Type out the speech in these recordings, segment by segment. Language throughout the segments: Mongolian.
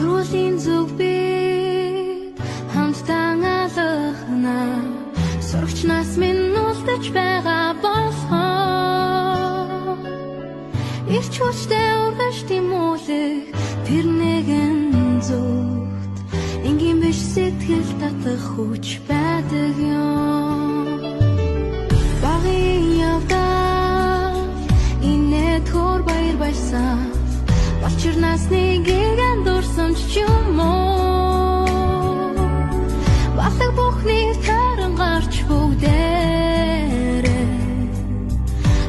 Surulin зүг бид хамтдаа алхана сурагчнаас минь үлдэж байгаа болохоор ирч хүчтэй ургаш тимүүлэх тэр нэгэн зүгт энгийн биш сэтгэл татах хүч байдаг юм. Багын явдал инээ төр баяр баясаа Бачирнаас нэгэн дурсан ч юм уу Батлаг бүхний таран гарч бүгдээрээ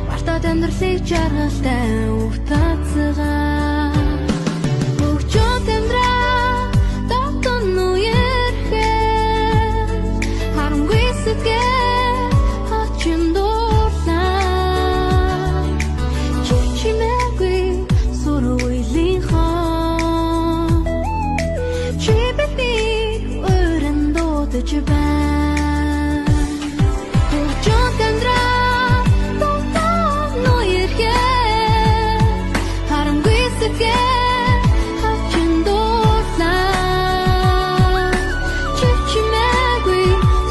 Бартад амьдралыг жаргалтай утацгаа Бүгчүүд амьдраа дотон үерхээ Харамгүй сэтгэл хачин дурлаа Чичимээгүй суруулийн хон Чи бидний өрөн дуудаж байна Бүгчүүд амьдраа дотон үерхээ Харамгүй сэтгэл хачин дурлаа Чичимээгүй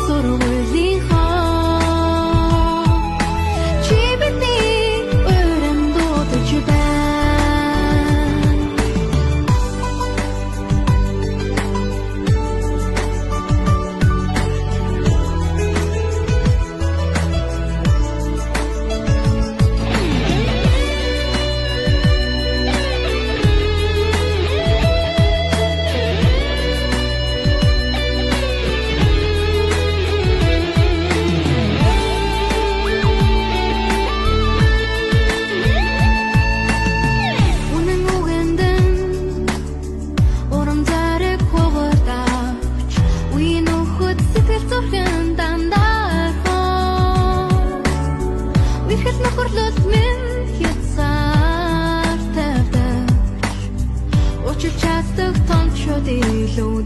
суруулийн хон Чи бидний өрөн дуудаж байна Үнэн үгэндэн урам зарэг хөвөрдөөч Үеийн өхөд сэтгэл зүрхэн дандаархон Үерхэл нөхөрлөл минь хязгаар тавьдаг Учир чаддаг томчууд илүү